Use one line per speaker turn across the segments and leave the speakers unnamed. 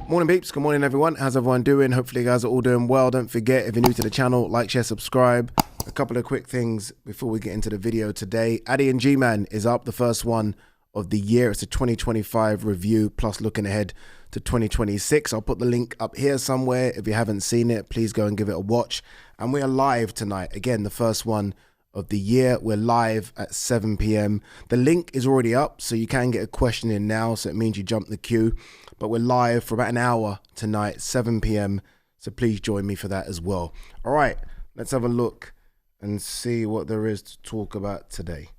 Morning peeps, good morning everyone. How's everyone doing? Hopefully you guys are all doing well. Don't forget, if you're new to the channel, like, share, subscribe. A couple of quick things before we get into the video today. Ade Gman is up, the first one of the year. It's a 2025 review plus looking ahead to 2026. I'll put the link up here somewhere. If you haven't seen it, please go and give it a watch. And we are live tonight. Again, the first one of the year. We're live at 7 p.m. The link is already up, so you can get a question in now, so it means you jump the queue. But we're live for about an hour tonight, 7 p.m. So please join me for that as well. All right, let's have a look and see what there is to talk about today.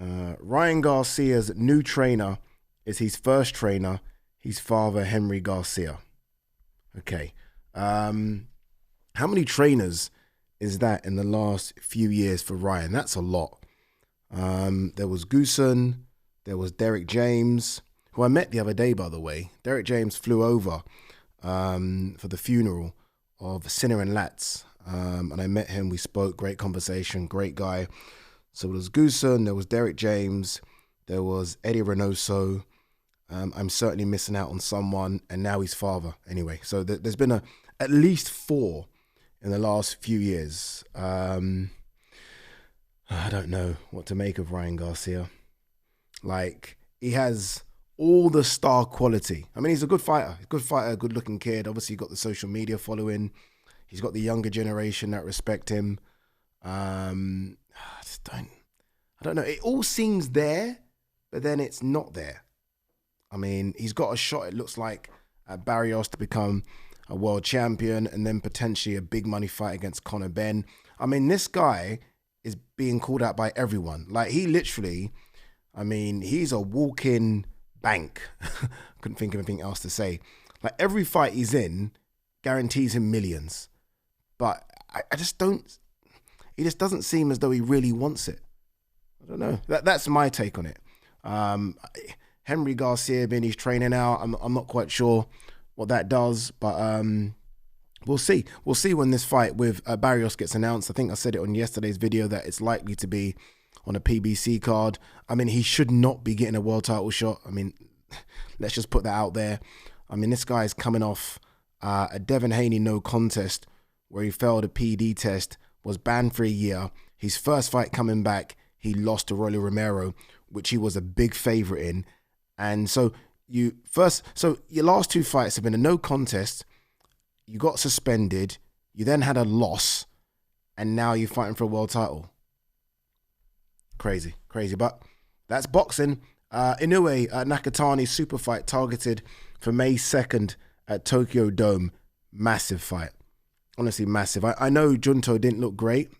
Ryan Garcia's new trainer is his first trainer, his father, Henry Garcia. Okay. How many trainers is that in the last few years for Ryan? That's a lot. There was Goosen, there was Derek James, who I met the other day, by the way. Derek James flew over for the funeral of Sinner and Latz. And I met him, we spoke, great conversation, great guy. So there was Goosen, there was Derek James, there was Eddie Reynoso. I'm certainly missing out on someone, and now his father. Anyway, so there's been at least 4 in the last few years. I don't know what to make of Ryan Garcia. Like, he has all the star quality. I mean, he's a good fighter, good looking kid. Obviously, he's got the social media following. He's got the younger generation that respect him. I don't know. It all seems there, but then it's not there. I mean, he's got a shot, it looks like, at Barrios to become a world champion and then potentially a big money fight against Conor Benn. I mean, this guy is being called out by everyone. Like, he literally, I mean, he's a walk-in bank. Couldn't think of anything else to say. Like, every fight he's in guarantees him millions. But I just don't, he just doesn't seem as though he really wants it. I don't know. That's my take on it. Henry Garcia being his trainer now, I'm not quite sure what that does, but we'll see. We'll see when this fight with Barrios gets announced. I think I said it on yesterday's video that it's likely to be on a PBC card. I mean, he should not be getting a world title shot. I mean, let's just put that out there. I mean, this guy is coming off a Devin Haney no contest where he failed a PD test, was banned for a year. His first fight coming back, he lost to Rolly Romero, which he was a big favorite in. And so your last 2 fights have been a no contest. You got suspended. You then had a loss, and now you're fighting for a world title. Crazy. But that's boxing. Inoue, Nakatani super fight targeted for May 2nd at Tokyo Dome. Massive fight. Honestly, massive. I know Junto didn't look great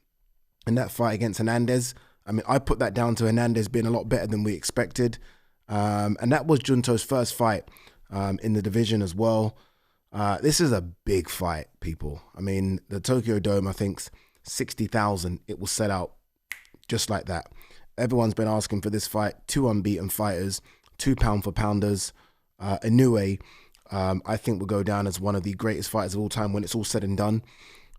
in that fight against Hernandez. I mean, I put that down to Hernandez being a lot better than we expected. And that was Junto's first fight in the division as well. This is a big fight, people. I mean, the Tokyo Dome, I think, 60,000. It will sell out just like that. Everyone's been asking for this fight. 2 unbeaten fighters, 2 pound-for-pounders. Inoue, I think, will go down as one of the greatest fighters of all time when it's all said and done.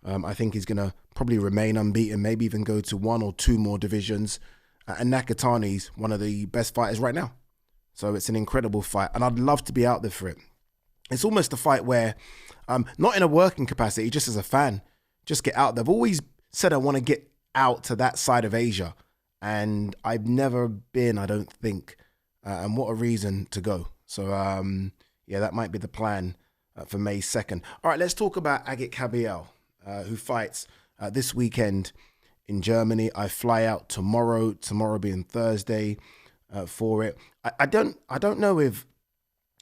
I think he's going to probably remain unbeaten, maybe even go to 1 or 2 more divisions. And Nakatani's one of the best fighters right now. So it's an incredible fight, and I'd love to be out there for it. It's almost a fight where, not in a working capacity, just as a fan, just get out there. I've always said I want to get out to that side of Asia, and I've never been, I don't think, and what a reason to go. So, yeah, that might be the plan for May 2nd. All right, let's talk about Agit Kabayel, who fights this weekend in Germany. I fly out tomorrow being Thursday, for it. I don't know if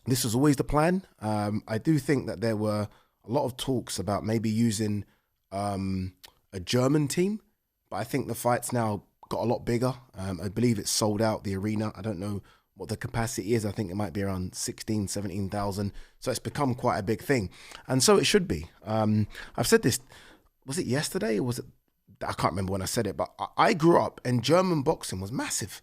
this was always the plan. I do think that there were a lot of talks about maybe using a German team, but I think the fight's now got a lot bigger. I believe it's sold out, the arena. I don't know what the capacity is. I think it might be around 16, 17,000. So it's become quite a big thing. And so it should be. I've said this, was it yesterday or was it, I can't remember when I said it, but I grew up and German boxing was massive.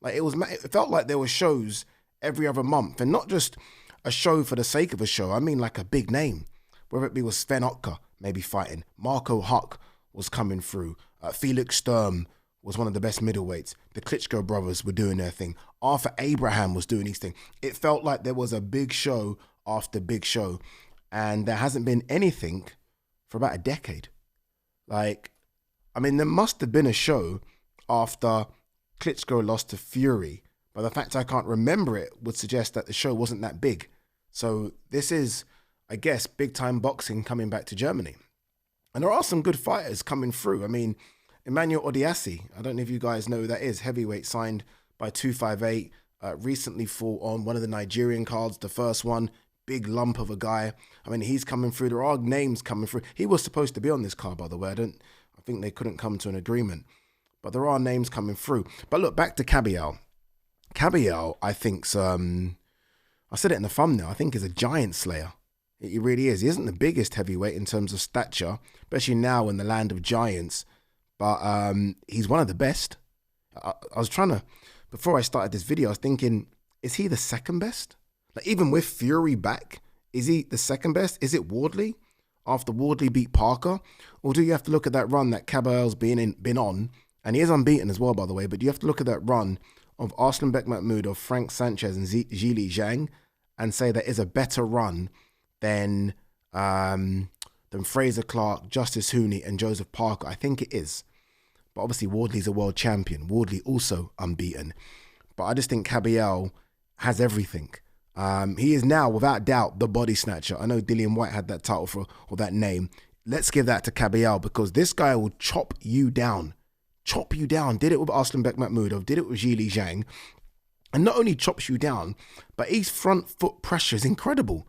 Like, it felt like there were shows every other month, and not just a show for the sake of a show. I mean, like a big name, whether it be with Sven Otka maybe fighting, Marco Huck was coming through, Felix Sturm was one of the best middleweights. The Klitschko brothers were doing their thing. Arthur Abraham was doing his thing. It felt like there was a big show after Big Show, and there hasn't been anything for about a decade. Like, I mean, there must have been a show after Klitschko lost to Fury, but the fact I can't remember it would suggest that the show wasn't that big. So this is, I guess, big time boxing coming back to Germany. And there are some good fighters coming through. I mean, Emmanuel Odiasi, I don't know if you guys know who that is, heavyweight, signed by 258, recently fought on one of the Nigerian cards, the first one, big lump of a guy. I mean, he's coming through. There are names coming through. He was supposed to be on this card, by the way. I think they couldn't come to an agreement. But there are names coming through. But look, back to Kabayel. Kabayel, I think's, I said it in the thumbnail, I think is a giant slayer. He really is. He isn't the biggest heavyweight in terms of stature, especially now in the land of giants. But he's one of the best. I was trying to, before I started this video, I was thinking, is he the second best? Like, even with Fury back, is he the second best? Is it Wardley after Wardley beat Parker? Or do you have to look at that run that Kabayel's been on? And he is unbeaten as well, by the way, but you have to look at that run of Arslanbek Mahmoudov, Frank Sanchez, and Zhili Zhang and say there is a better run than Fraser Clark, Justice Hooney, and Joseph Parker. I think it is. But obviously, Wardley's a world champion. Wardley also unbeaten. But I just think Kabayel has everything. He is now, without doubt, the body snatcher. I know Dillian White had that title or that name. Let's give that to Kabayel, because this guy will chop you down. Chop you down. Did it with Arslanbek Mahmoudov, did it with Zhili Zhang. And not only chops you down, but his front foot pressure is incredible.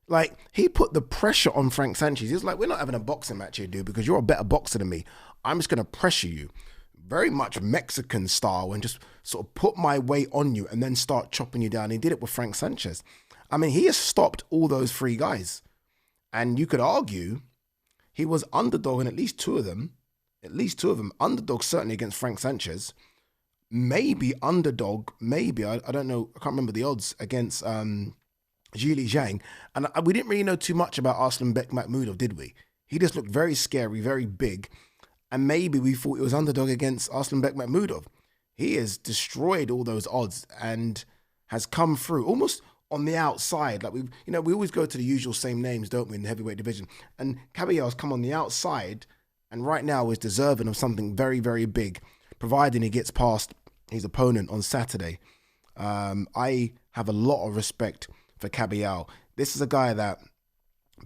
Like, he put the pressure on Frank Sanchez. He's like, we're not having a boxing match here, dude, because you're a better boxer than me. I'm just going to pressure you. Very much Mexican style, and just sort of put my weight on you and then start chopping you down. He did it with Frank Sanchez. I mean, he has stopped all those three guys. And you could argue he was underdog in at least two of them. Underdog certainly against Frank Sanchez. Maybe underdog, maybe, I don't know, I can't remember the odds, against Zhili Zhang. And we didn't really know too much about Arslanbek Mahmoudov, did we? He just looked very scary, very big. And maybe we thought it was underdog against Arslanbek Mahmoudov. He has destroyed all those odds and has come through almost on the outside. Like, we always go to the usual same names, don't we, in the heavyweight division. And Kabayel has come on the outside and right now is deserving of something very, very big, providing he gets past his opponent on Saturday. I have a lot of respect for Kabayel. This is a guy that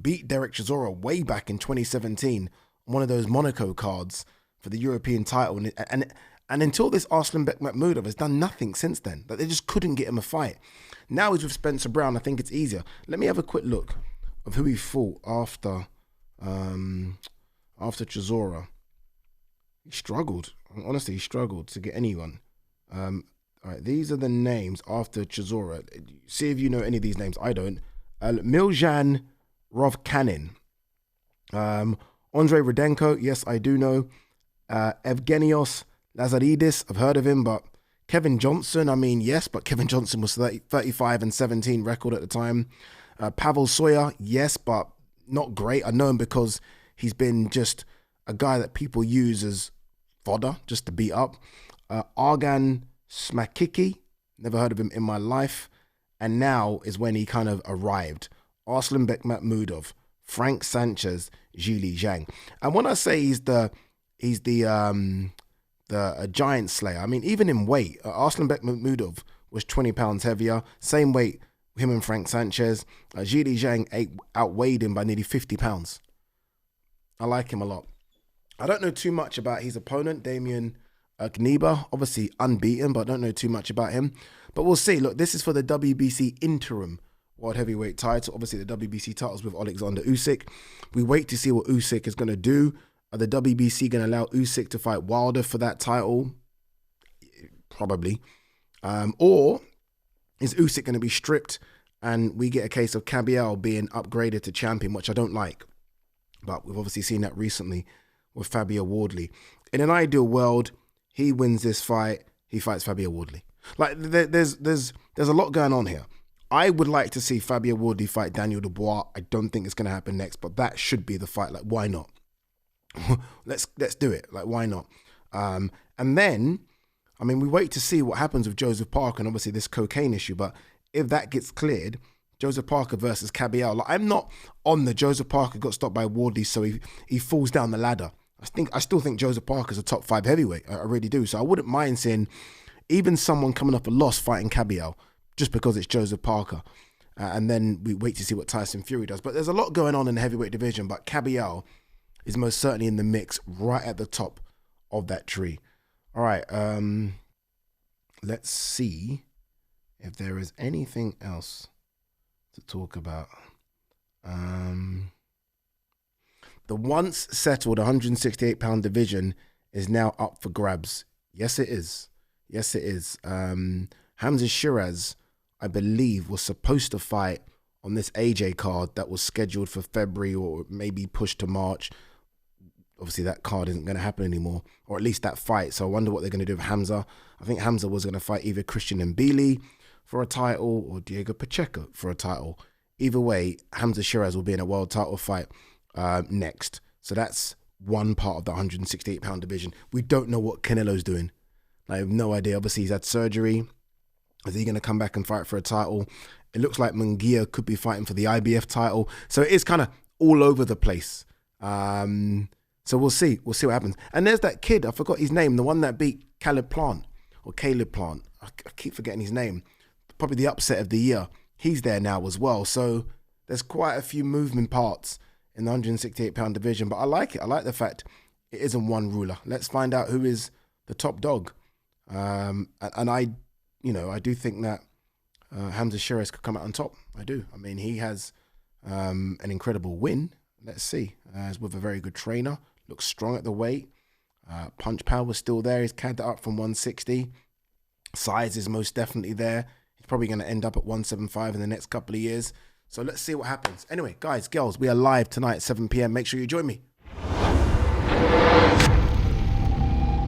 beat Derek Chisora way back in 2017 on one of those Monaco cards for the European title. And until this, Arslanbek Mahmoudov has done nothing since then. That they just couldn't get him a fight. Now he's with Spencer Brown. I think it's easier. Let me have a quick look of who he fought after Chisora. He struggled. Honestly, he struggled to get anyone. All right, these are the names after Chisora. See if you know any of these names. I don't. Miljan Rovkanin. Andrei Rudenko. Yes, I do know. Evgenios Lazaridis. I've heard of him, but Kevin Johnson. I mean, yes, but Kevin Johnson was 35-17 record at the time. Pavel Soya. Yes, but not great. I know him because he's been just a guy that people use as fodder just to beat up. Argan Smakiki, never heard of him in my life. And now is when he kind of arrived. Arslanbek Mahmoudov, Frank Sanchez, Zhili Zhang. And when I say he's the giant slayer, I mean, even in weight, Arslanbek Mahmoudov was 20 pounds heavier, same weight, him and Frank Sanchez. Zhili Zhang outweighed him by nearly 50 pounds. I like him a lot. I don't know too much about his opponent, Damian Gneba, obviously unbeaten, but I don't know too much about him. But we'll see. Look, this is for the WBC interim world heavyweight title. Obviously, the WBC title's with Alexander Usyk. We wait to see what Usyk is going to do. Are the WBC going to allow Usyk to fight Wilder for that title? Probably. Or is Usyk going to be stripped and we get a case of Kabayel being upgraded to champion, which I don't like. But we've obviously seen that recently with Fabio Wardley. In an ideal world, he wins this fight, he fights Fabio Wardley. Like, there's a lot going on here. I would like to see Fabio Wardley fight Daniel Dubois. I don't think it's going to happen next, but that should be the fight. Like, why not? let's do it. Like, why not? And then, I mean, we wait to see what happens with Joseph Parker and obviously this cocaine issue. But if that gets cleared, Joseph Parker versus Kabayel. Like, I'm not on the Joseph Parker got stopped by Wardley, so he falls down the ladder. I still think Joseph Parker's a top 5 heavyweight. I really do. So I wouldn't mind seeing even someone coming off a loss fighting Kabayel just because it's Joseph Parker. And then we wait to see what Tyson Fury does. But there's a lot going on in the heavyweight division, but Kabayel is most certainly in the mix right at the top of that tree. All right, let's see if there is anything else to talk about. The once settled 168-pound division is now up for grabs. Yes, it is. Yes, it is. Hamza Shiraz, I believe, was supposed to fight on this AJ card that was scheduled for February or maybe pushed to March. Obviously, that card isn't going to happen anymore, or at least that fight. So I wonder what they're going to do with Hamza. I think Hamza was going to fight either Christian Mbili for a title or Diego Pacheco for a title. Either way, Hamza Shiraz will be in a world title fight next. So that's one part of the 168-pound division. We don't know what Canelo's doing. I have no idea. Obviously, he's had surgery. Is he going to come back and fight for a title? It looks like Munguia could be fighting for the IBF title. So it is kind of all over the place. So we'll see. We'll see what happens. And there's that kid, I forgot his name, the one that beat Caleb Plant. I keep forgetting his name. Probably the upset of the year. He's there now as well. So there's quite a few moving parts in the 168-pound division. But I like it. I like the fact it isn't one ruler. Let's find out who is the top dog. And I do think that Hamza Shiraz could come out on top. I do. I mean, he has an incredible win. Let's see. He's with a very good trainer. Looks strong at the weight. Punch power was still there. He's carried that up from 160. Size is most definitely there. He's probably going to end up at 175 in the next couple of years. So let's see what happens. Anyway, guys, girls, we are live tonight at 7 p.m. Make sure you join me.